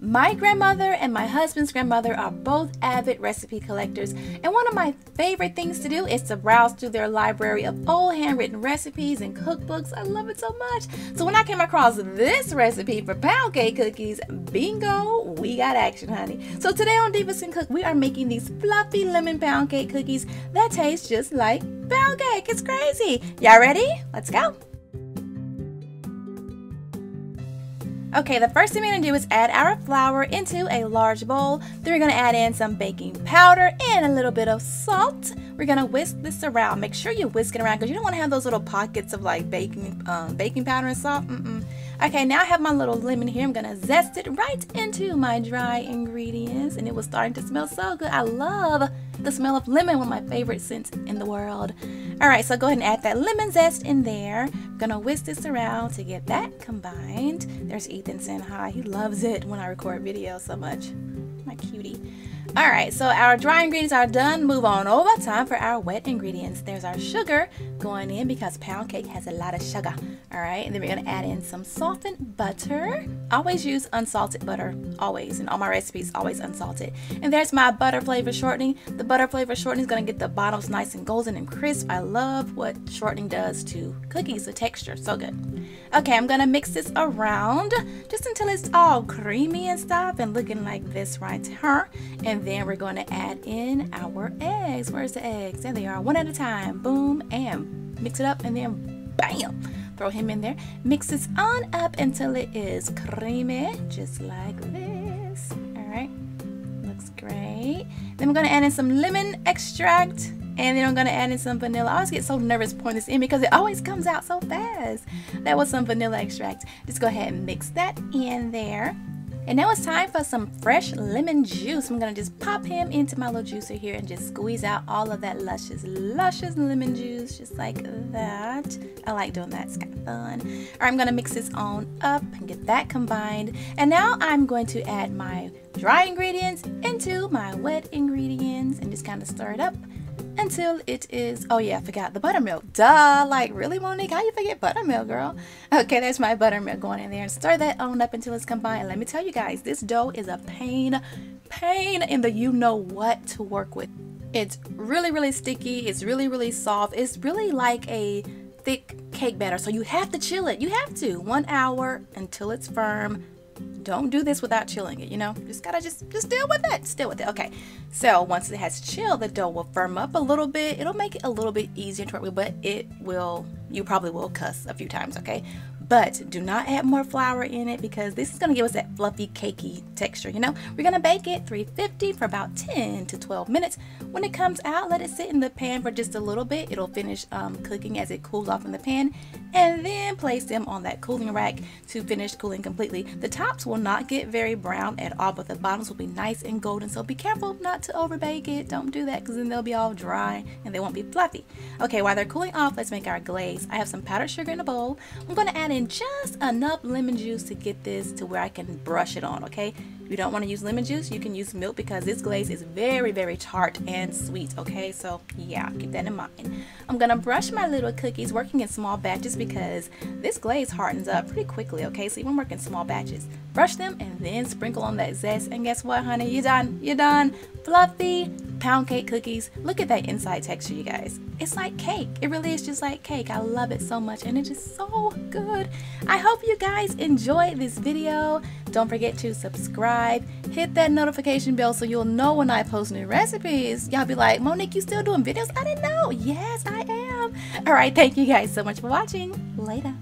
My grandmother and my husband's grandmother are both avid recipe collectors, and one of my favorite things to do is to browse through their library of old handwritten recipes and cookbooks. I love it so much. So when I came across this recipe for pound cake cookies, bingo, we got action, honey. So today on Divas and Cook, we are making these fluffy lemon pound cake cookies that taste just like pound cake. It's crazy. Y'all ready? Let's go. Okay, the first thing we're going to do is add our flour into a large bowl. Then we're going to add in some baking powder and a little bit of salt. We're going to whisk this around. Make sure you whisk it around because you don't want to have those little pockets of like baking powder and salt. Okay, now I have my little lemon here. I'm going to zest it right into my dry ingredients, and it was starting to smell so good. I love the smell of lemon, one of my favorite scents in the world. All right, so go ahead and add that lemon zest in there. I'm going to whisk this around to get that combined. There's Ethan saying hi. He loves it when I record videos so much. My cutie. All right, so our dry ingredients are done. Move on over. Time for our wet ingredients. There's our sugar going in because pound cake has a lot of sugar. All right, and then we're going to add in some softened butter. Always use unsalted butter, always. In all my recipes, always unsalted. And there's my butter flavor shortening. The butter flavor shortening is going to get the bottoms nice and golden and crisp. I love what shortening does to cookies, the texture, so good. Okay, I'm going to mix this around just until it's all creamy and stuff and looking like this right here. And then we're going to add in our eggs. Where's the eggs? There they are, one at a time. Boom, and mix it up, and then bam, throw him in there. Mix this on up until it is creamy, just like this. All right, looks great. Then we're going to add in some lemon extract, and then I'm going to add in some vanilla. I always get so nervous pouring this in because it always comes out so fast. That was some vanilla extract. Just go ahead and mix that in there. And now it's time for some fresh lemon juice. I'm going to just pop him into my little juicer here and just squeeze out all of that luscious lemon juice, just like that. I like doing that. It's kind of fun. All right, I'm going to mix this on up and get that combined. And now I'm going to add my dry ingredients into my wet ingredients and just kind of stir it up until it is, oh yeah, I forgot the buttermilk. Duh, like really, Monique? How you forget buttermilk, girl? Okay, there's my buttermilk going in there, and stir that on up until it's combined. Let me tell you guys, this dough is a pain in the you-know-what to work with. It's really sticky. It's really soft. It's really like a thick cake batter, so you have to chill it. You have to 1 hour until it's firm. Don't do this without chilling it, you know. Just gotta just deal with it. Okay, so once it has chilled, the dough will firm up a little bit. It'll make it a little bit easier to work with, but you probably will cuss a few times, okay? But do not add more flour in it because this is going to give us that fluffy, cakey texture, you know? We're going to bake it 350 for about 10 to 12 minutes. When it comes out, let it sit in the pan for just a little bit. It'll finish cooking as it cools off in the pan. And then place them on that cooling rack to finish cooling completely. The tops will not get very brown at all, but the bottoms will be nice and golden. So be careful not to over bake it. Don't do that because then they'll be all dry and they won't be fluffy. Okay, while they're cooling off, let's make our glaze. I have some powdered sugar in a bowl. I'm going to add in just enough lemon juice to get this to where I can brush it on, okay? If you don't want to use lemon juice, you can use milk because this glaze is very tart and sweet, okay? So yeah, keep that in mind. I'm gonna brush my little cookies, working in small batches because this glaze hardens up pretty quickly, okay? So even work in small batches. Brush them and then sprinkle on that zest, and guess what, honey? You're done. Fluffy pound cake cookies. Look at that inside texture, you guys. It's like cake. It really is just like cake. I love it so much, and it's just so good. I hope you guys enjoyed this video. Don't forget to subscribe, hit that notification bell so you'll know when I post new recipes. Y'all be like, Monique, you still doing videos? I didn't know. Yes, I am. All right, thank you guys so much for watching. Later.